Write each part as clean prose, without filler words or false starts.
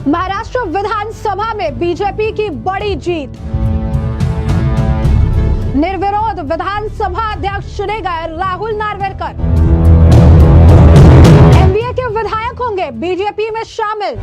महाराष्ट्र विधानसभा में बीजेपी की बड़ी जीत। निर्विरोध विधानसभा अध्यक्ष चुने गए राहुल नार्वेकर। एनडीए के विधायक होंगे बीजेपी में शामिल।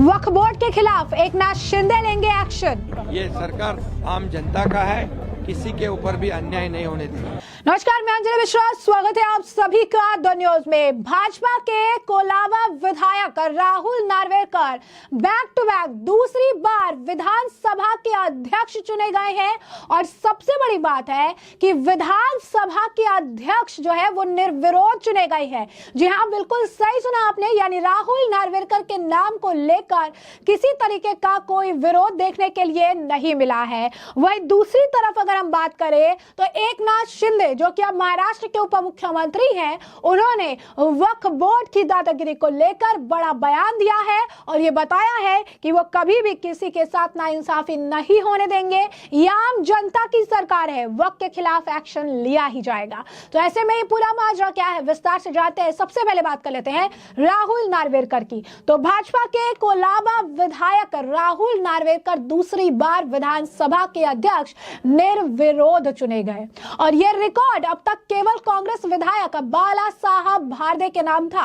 वक्फ बोर्ड के खिलाफ एकनाथ शिंदे लेंगे एक्शन। ये सरकार आम जनता का है, किसी के ऊपर भी अन्याय नहीं होने देगा। नमस्कार, मैं अंजलि मिश्रा, स्वागत है आप सभी का द न्यूज में। भाजपा के कोलाबा विधायक Rahul Narwekar back to back दूसरी बार विधानसभा के अध्यक्ष चुने गए हैं और सबसे बड़ी बात है कि विधानसभा के अध्यक्ष जो है वो निर्विरोध चुने गए हैं। जी हाँ, बिल्कुल सही सुना आपने, यानी राहुल नार्वेकर के नाम को लेकर किसी तरीके का कोई विरोध देखने के लिए नहीं मिला है। वही दूसरी तरफ अगर हम बात करें तो एकनाथ शिंदे जो कि अब महाराष्ट्र के उप मुख्यमंत्री हैं, उन्होंने वक्फ बोर्ड की दादागिरी को लेकर बड़ा बयान दिया है और ये बताया है कि वो कभी भी किसी के साथ नाइंसाफी नहीं होने देंगे। ये आम जनता की सरकार है, वक्फ के खिलाफ एक्शन लिया ही जाएगा। तो ऐसे में ये पूरा माजरा क्या है, विस्तार से जानते हैं। सबसे पहले बात कर लेते हैं राहुल नार्वेकर की। तो भाजपा के कोलाबा विधायक राहुल नार्वेकर दूसरी बार विधानसभा के अध्यक्ष निर्विरोध चुने गए और यह रिकॉर्ड अब तक केवल कांग्रेस विधायक बाला साहब भारदे के नाम था।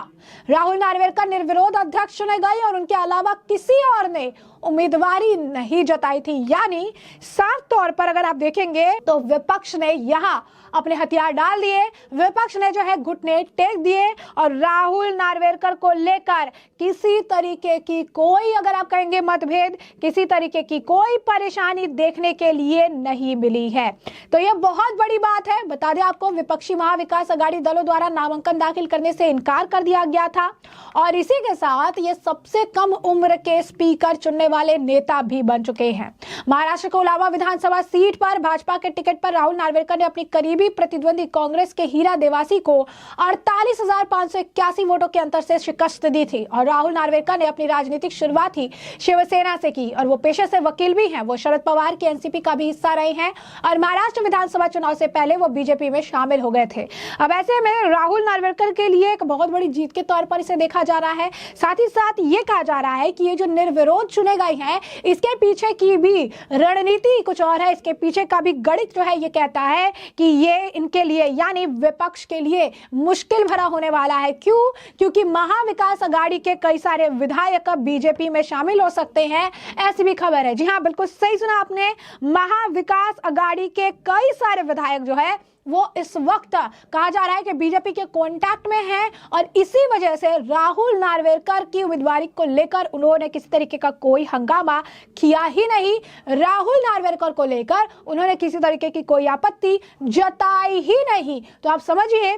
राहुल नार्वेकर निर्विरोध अध्यक्ष चुने गए और उनके अलावा किसी और ने उम्मीदवारी नहीं जताई थी। यानी साफ तौर पर अगर आप देखेंगे तो विपक्ष ने यहां अपने हथियार डाल दिए, विपक्ष ने जो है घुटने टेक दिए और राहुल नार्वेकर को लेकर किसी तरीके की कोई, अगर आप कहेंगे मतभेद, किसी तरीके की कोई परेशानी देखने के लिए नहीं मिली है। तो यह बहुत बड़ी बात है। बता दें आपको, विपक्षी महाविकास अघाड़ी दलों द्वारा नामांकन दाखिल करने से इनकार कर दिया गया था और इसी के साथ ये सबसे कम उम्र के स्पीकर चुनने वाले नेता भी बन चुके हैं। महाराष्ट्र के अलावा विधानसभा सीट पर भाजपा के टिकट पर राहुल नार्वेकर ने अपनी करीबी प्रतिद्वंदी कांग्रेस के हीरा देवासी को 48,581 वोटों के अंतर से शिकस्त दी थी और राहुल नार्वेकर ने अपनी राजनीतिक शुरुआत ही शिवसेना से की और वो पेशे से वकील भी हैं। वो शरद पवार के एनसीपी का भी हिस्सा रहे हैं और महाराष्ट्र विधानसभा चुनाव से पहले वो बीजेपी में शामिल हो गए थे। अब ऐसे में राहुल नार्वेकर के लिए एक बहुत बड़ी जीत के तौर पर इसे देखा जा रहा है। साथ ही साथ ये कहा जा रहा है कि ये जो निर्विरोध चुने गए हैं, इसके पीछे की भी रणनीति कुछ और है। इसके पीछे का भी गणित जो है ये कहता है कि ये इनके लिए, यानी विपक्ष के लिए मुश्किल भरा होने वाला है। क्यों? क्योंकि महाविकास अघाड़ी के कई सारे विधायक बीजेपी में शामिल हो सकते हैं, ऐसी भी खबर है। जी हाँ, बिल्कुल सही सुना आपने, महाविकास अघाड़ी के कई सारे विधायक जो है वो इस वक्त कहा जा रहा है कि बीजेपी के कांटेक्ट में हैं और इसी वजह से राहुल नार्वेकर की उम्मीदवारी को लेकर उन्होंने किसी तरीके का कोई हंगामा किया ही नहीं। राहुल नार्वेकर को लेकर उन्होंने किसी तरीके की कोई आपत्ति जताई ही नहीं। तो आप समझिए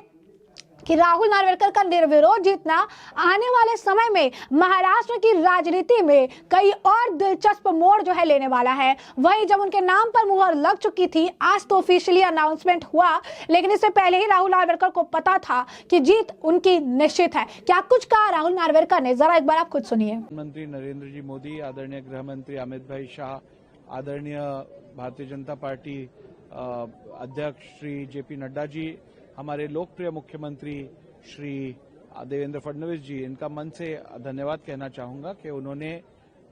कि राहुल नार्वेकर का निर्विरोध जीतना आने वाले समय में महाराष्ट्र की राजनीति में कई और दिलचस्प मोड़ जो है लेने वाला है। वहीं जब उनके नाम पर मुहर लग चुकी थी, आज तो ऑफिशियली अनाउंसमेंट हुआ, लेकिन इससे पहले ही राहुल नार्वेकर को पता था कि जीत उनकी निश्चित है। क्या कुछ कहा राहुल नार्वेकर ने, जरा एक बार आप खुद सुनिए। प्रधानमंत्री नरेंद्र जी मोदी, आदरणीय गृह मंत्री अमित भाई शाह, आदरणीय भारतीय जनता पार्टी अध्यक्ष श्री जेपी नड्डा जी, हमारे लोकप्रिय मुख्यमंत्री श्री देवेंद्र फडणवीस जी, इनका मन से धन्यवाद कहना चाहूंगा कि उन्होंने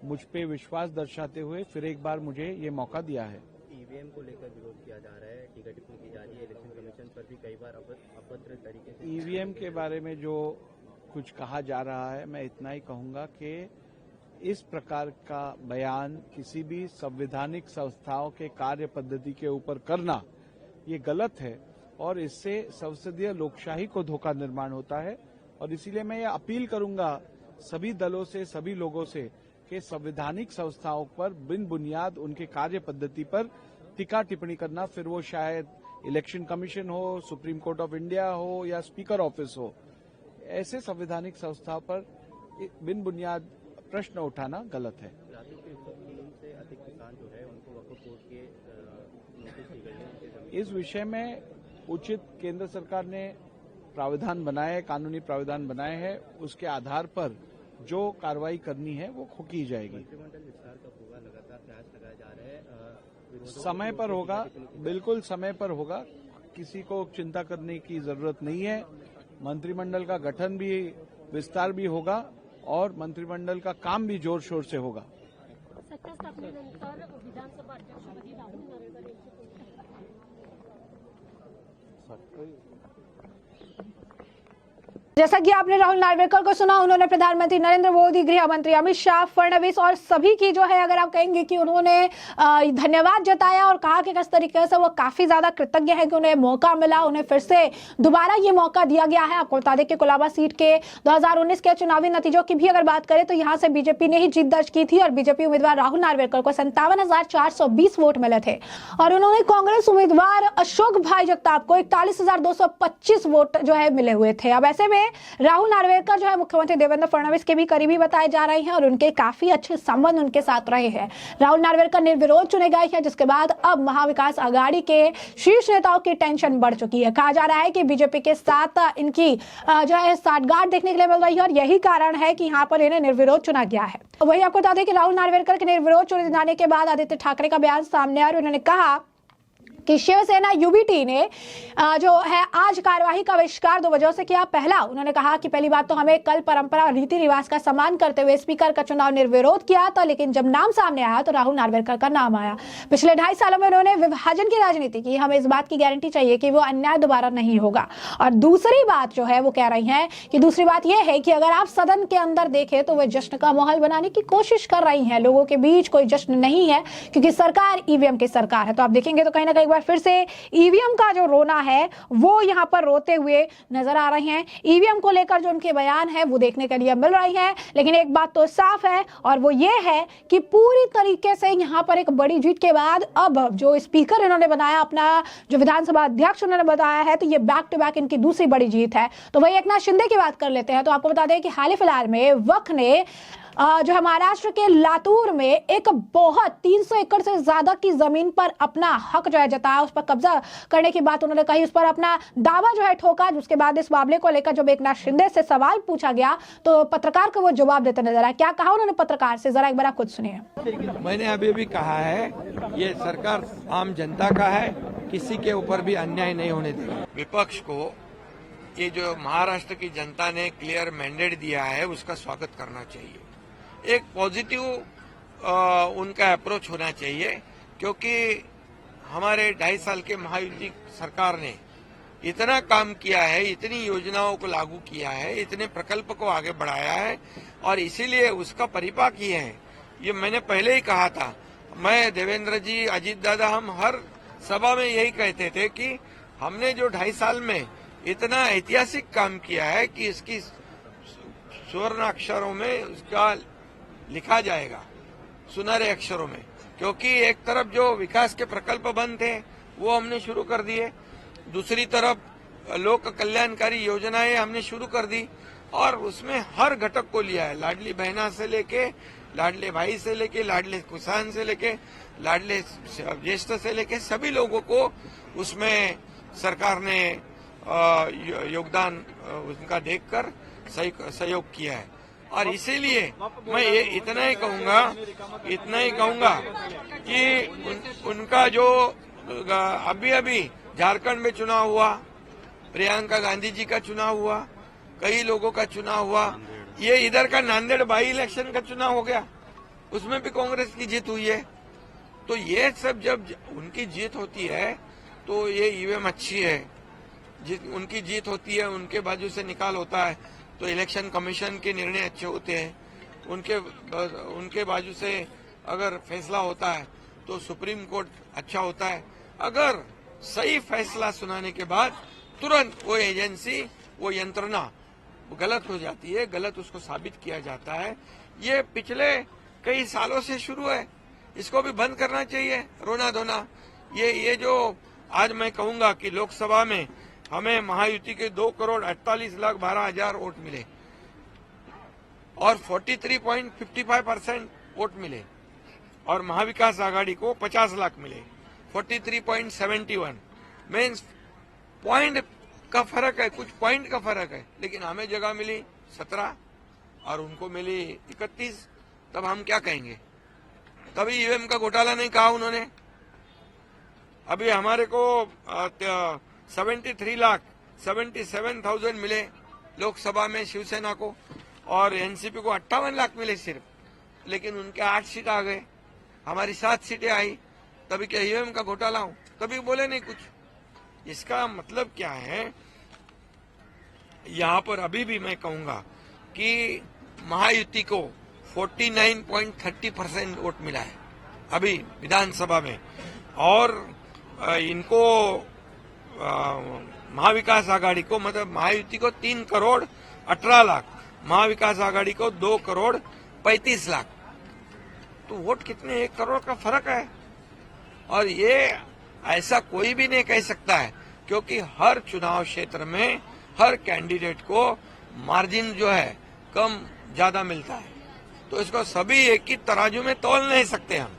मुझ पे विश्वास दर्शाते हुए फिर एक बार मुझे ये मौका दिया है। ईवीएम को लेकर विरोध किया जा रहा है, टीका टिप्पणी की जा रही है, इलेक्शन कमीशन पर भी कई बार अभद्र तरीके से। ईवीएम के बारे में जो कुछ कहा जा रहा है, मैं इतना ही कहूंगा कि इस प्रकार का बयान किसी भी संवैधानिक संस्थाओं के कार्य पद्धति के ऊपर करना ये गलत है और इससे संसदीय लोकशाही को धोखा निर्माण होता है। और इसीलिए मैं ये अपील करूंगा सभी दलों से, सभी लोगों से कि संवैधानिक संस्थाओं पर बिन बुनियाद उनके कार्य पद्धति पर टीका टिप्पणी करना, फिर वो शायद इलेक्शन कमीशन हो, सुप्रीम कोर्ट ऑफ इंडिया हो या स्पीकर ऑफिस हो, ऐसे संवैधानिक संस्थाओं पर बिन बुनियाद प्रश्न उठाना गलत है। से अधिक किसान जो है उनको वक्फ बोर्ड के नोटिस दी गई है। इस विषय में उचित केंद्र सरकार ने प्रावधान बनाए हैं, कानूनी प्रावधान बनाए हैं, उसके आधार पर जो कार्रवाई करनी है वो की जाएगी। मंत्रिमंडल विस्तार कब होगा? लगातार प्रयास लगाए जा रहे हैं, समय पर होगा, बिल्कुल समय पर होगा, किसी को चिंता करने की जरूरत नहीं है। मंत्रिमंडल का गठन भी, विस्तार भी होगा और मंत्रिमंडल का काम भी जोर शोर से होगा। सत्ता स्थापनेनंतर विधानसभा अध्यक्षपदी राहुल नार्वेकर जैसा कि आपने राहुल नार्वेकर को सुना, उन्होंने प्रधानमंत्री नरेंद्र मोदी, गृह मंत्री अमित शाह, फडणवीस और सभी की जो है, अगर आप कहेंगे कि उन्होंने धन्यवाद जताया और कहा कि किस तरीके से वो काफी ज्यादा कृतज्ञ है कि उन्हें मौका मिला, उन्हें फिर से दोबारा ये मौका दिया गया है। आपको बता दें कि कोलाबा सीट के 2019 के चुनावी नतीजों की भी अगर बात करें तो यहाँ से बीजेपी ने ही जीत दर्ज की थी और बीजेपी उम्मीदवार राहुल नार्वेकर को 57,420 वोट मिले थे और उन्होंने कांग्रेस उम्मीदवार अशोक भाई जगताप को 41,225 वोट जो है मिले हुए थे। अब ऐसे में राहुल नार्वेकर जो है मुख्यमंत्री देवेंद्र फडणवीस के भी करीबी बताए जा रहे हैं और उनके काफी अच्छे संबंध उनके साथ रहे हैं। राहुल नार्वेकर निर्विरोध चुने गए हैं, जिसके बाद अब महाविकास आघाड़ी के शीर्ष नेताओं की टेंशन बढ़ चुकी है। कहा जा रहा है कि बीजेपी के साथ इनकी जो है साठगांठ देखने के लिए मिल रही है और यही कारण है कि यहाँ पर इन्हें निर्विरोध चुना गया है। वही आपको बता दें कि राहुल नार्वेकर के निर्विरोध चुने जाने के बाद आदित्य ठाकरे का बयान सामने आया और उन्होंने कहा कि शिवसेना यूबीटी ने जो है आज कार्यवाही का बहिष्कार 2 वजहों से किया। पहला, उन्होंने कहा कि पहली बात तो हमें कल परंपरा और रीति रिवाज का सम्मान करते हुए स्पीकर का चुनाव निर्विरोध किया था, लेकिन जब नाम सामने आया तो राहुल नार्वेकर का नाम आया। पिछले 2.5 सालों में उन्होंने विभाजन की राजनीति की, हमें इस बात की गारंटी चाहिए कि वो अन्याय दोबारा नहीं होगा। और दूसरी बात जो है वो कह रही है कि दूसरी बात यह है कि अगर आप सदन के अंदर देखें तो वे जश्न का माहौल बनाने की कोशिश कर रही हैं। लोगों के बीच कोई जश्न नहीं है क्योंकि सरकार ईवीएम की सरकार है। तो आप देखेंगे तो कहीं ना कहीं एक बार फिर से ईवीएम का जो रोना है वो यहां पर रोते हुए नजर आ रहे हैं। ईवीएम को लेकर जो उनके बयान है वो देखने के लिए मिल रही है, लेकिन एक बात तो साफ है और वो ये है कि पूरी तरीके से यहां पर एक बड़ी जीत के बाद अब जो स्पीकर इन्होंने बनाया, अपना जो विधानसभा अध्यक्ष उन्होंने बताया है, तो ये बैक टू बैक इनकी दूसरी बड़ी जीत है। तो वही एकनाथ शिंदे की बात कर लेते हैं। तो आपको बता दें कि हाल ही फिलहाल में वक्फ ने जो है महाराष्ट्र के लातूर में एक बहुत 300 एकड़ से ज्यादा की जमीन पर अपना हक जो है जताया, उस पर कब्जा करने की बात उन्होंने कही, उस पर अपना दावा जो है ठोका। जिसके बाद इस मामले को लेकर जब एकनाथ शिंदे से सवाल पूछा गया तो पत्रकार को वो जवाब देते नजर आया। क्या कहा उन्होंने पत्रकार से, जरा एक बार आप खुद सुनिए। मैंने अभी भी कहा है ये सरकार आम जनता का है, किसी के ऊपर भी अन्याय नहीं होने देगा। विपक्ष को ये जो महाराष्ट्र की जनता ने क्लियर मैंडेट दिया है उसका स्वागत करना चाहिए। एक पॉजिटिव उनका अप्रोच होना चाहिए, क्योंकि हमारे 2.5 साल के महायुति सरकार ने इतना काम किया है, इतनी योजनाओं को लागू किया है, इतने प्रकल्प को आगे बढ़ाया है और इसीलिए उसका परिपाक ये है। ये मैंने पहले ही कहा था, मैं, देवेंद्र जी, अजीत दादा, हम हर सभा में यही कहते थे कि हमने जो 2.5 साल में इतना ऐतिहासिक काम किया है कि इसकी स्वर्ण अक्षरों में उसका लिखा जाएगा, सुनहरे अक्षरों में। क्योंकि एक तरफ जो विकास के प्रकल्प बंद थे वो हमने शुरू कर दिए, दूसरी तरफ लोक कल्याणकारी योजनाएं हमने शुरू कर दी और उसमें हर घटक को लिया है। लाडली बहना से लेके लाडले भाई से लेके लाडले किसान से लेके लाडले ज्येष्ठ से लेके सभी लोगों को उसमें सरकार ने योगदान उनका देखकर सहयोग किया है। और इसीलिए मैं ये इतना ही कहूंगा कि उनका जो अभी झारखंड में चुनाव हुआ, प्रियंका गांधी जी का चुनाव हुआ, कई लोगों का चुनाव हुआ, ये इधर का नांदेड़ बाई इलेक्शन का चुनाव हो गया, उसमें भी कांग्रेस की जीत हुई है। तो ये सब जब उनकी जीत होती है तो ये ईवीएम अच्छी है, उनकी जीत होती है, उनके बाजू से निकाल होता है तो इलेक्शन कमीशन के निर्णय अच्छे होते हैं, उनके बाजू से अगर फैसला होता है तो सुप्रीम कोर्ट अच्छा होता है। अगर सही फैसला सुनाने के बाद तुरंत वो एजेंसी, वो यंत्रणा गलत हो जाती है, गलत उसको साबित किया जाता है। ये पिछले कई सालों से शुरू है, इसको भी बंद करना चाहिए रोना धोना। ये जो आज मैं कहूंगा कि लोकसभा में हमें महायुति के 2,48,12,000 वोट मिले और 43.55% वोट मिले और महाविकास आघाड़ी को 50 लाख मिले, 43.71 मीन्स पॉइंट का फर्क है, कुछ पॉइंट का फर्क है। लेकिन हमें जगह मिली 17 और उनको मिली 31, तब हम क्या कहेंगे? तभी ईवीएम का घोटाला नहीं कहा उन्होंने। अभी हमारे को 73,77,000 मिले लोकसभा में शिवसेना को और एनसीपी को 58 लाख मिले सिर्फ, लेकिन उनके 8 सीट आ गए, हमारी 7 सीटें आई। तभी क्या ईवीएम का घोटाला हो, तभी बोले नहीं कुछ। इसका मतलब क्या है, यहाँ पर अभी भी मैं कहूंगा कि महायुति को 49.30% वोट मिला है अभी विधानसभा में, और इनको महाविकास आघाड़ी को, मतलब महायुति को 3 करोड़ 18 लाख, महाविकास आघाड़ी को 2 करोड़ 35 लाख। तो वोट कितने, 1 करोड़ का फर्क है। और ये ऐसा कोई भी नहीं कह सकता है, क्योंकि हर चुनाव क्षेत्र में हर कैंडिडेट को मार्जिन जो है कम ज्यादा मिलता है, तो इसको सभी एक ही तराजू में तौल नहीं सकते हम।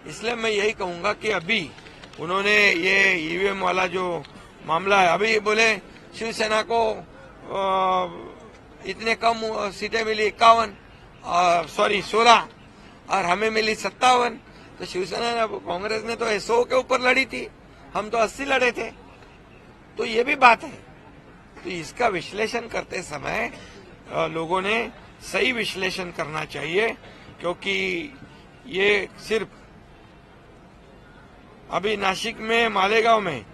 इसलिए मैं यही कहूंगा कि अभी उन्होंने ये ईवीएम वाला जो मामला है, अभी बोले शिवसेना को इतने कम सीटें मिली 16 और हमें मिली 57। तो शिवसेना ने, कांग्रेस ने तो 100 के ऊपर लड़ी थी, हम तो 80 लड़े थे। तो ये भी बात है। तो इसका विश्लेषण करते समय लोगों ने सही विश्लेषण करना चाहिए, क्योंकि ये सिर्फ अभी नासिक में मालेगांव में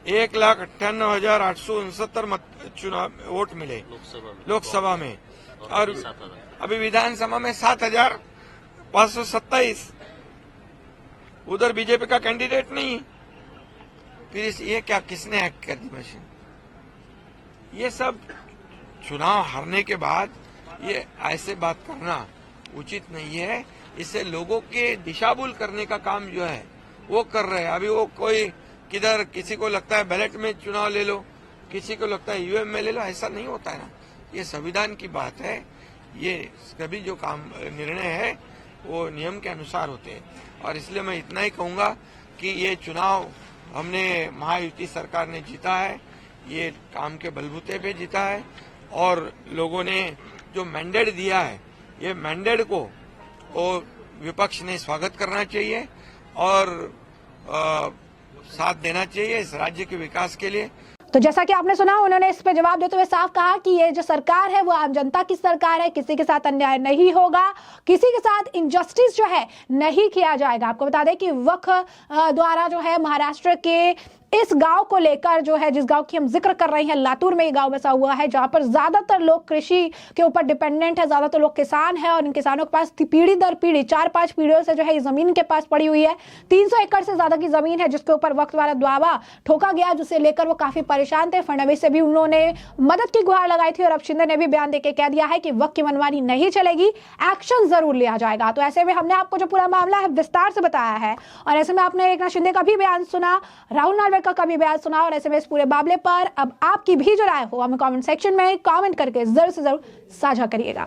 1,98,869 चुनाव वोट मिले लोकसभा में, और अभी विधानसभा में 7,527। उधर बीजेपी का कैंडिडेट नहीं। फिर ये क्या, किसने हैक कर दी मशीन? ये सब चुनाव हारने के बाद ये ऐसे बात करना उचित नहीं है। इससे लोगों के दिशाभूल करने का काम जो है वो कर रहे हैं। अभी वो कोई किधर, किसी को लगता है बैलेट में चुनाव ले लो, किसी को लगता है ईवीएम में ले लो, ऐसा नहीं होता है ना। ये संविधान की बात है। ये कभी जो काम निर्णय है वो नियम के अनुसार होते हैं, और इसलिए मैं इतना ही कहूंगा कि ये चुनाव हमने, महायुति सरकार ने जीता है, ये काम के बलबूते पे जीता है, और लोगों ने जो मैंडेट दिया है, ये मैंडेट को वो विपक्ष ने स्वागत करना चाहिए और साथ देना चाहिए इस राज्य के विकास के लिए। तो जैसा कि आपने सुना, उन्होंने इस पे जवाब देते हुए साफ कहा कि ये जो सरकार है वो आम जनता की सरकार है, किसी के साथ अन्याय नहीं होगा, किसी के साथ इनजस्टिस जो है नहीं किया जाएगा। आपको बता दें कि वक्फ द्वारा जो है महाराष्ट्र के इस गांव को लेकर जो है, जिस गांव की हम जिक्र कर रहे हैं, लातूर में ये गांव बसा हुआ है, जहां पर ज्यादातर लोग कृषि के ऊपर डिपेंडेंट है, ज्यादातर लोग किसान है, और इन किसानों के पास पीढ़ी दर पीढ़ी 4-5 पीढ़ियों से जो है ये जमीन के पास पड़ी हुई है। 300 एकड़ से ज्यादा की जमीन है जिसके ऊपर वक्त वाला दावा ठोका गया, जिसे लेकर वो काफी परेशान थे। फडणवीस से भी उन्होंने मदद की गुहार लगाई थी, और अब शिंदे ने भी बयान देकर कह दिया है कि वक्त की मनमानी नहीं चलेगी, एक्शन जरूर लिया जाएगा। तो ऐसे में हमने आपको जो पूरा मामला है विस्तार से बताया है, और ऐसे में आपने एकनाथ शिंदे का भी बयान सुना, राहुल नार्वेकर का भी बयान सुना, और ऐसे में इस पूरे मामले पर अब आपकी भी जो राय हो हमें कमेंट सेक्शन में कमेंट करके जरूर से जरूर साझा करिएगा।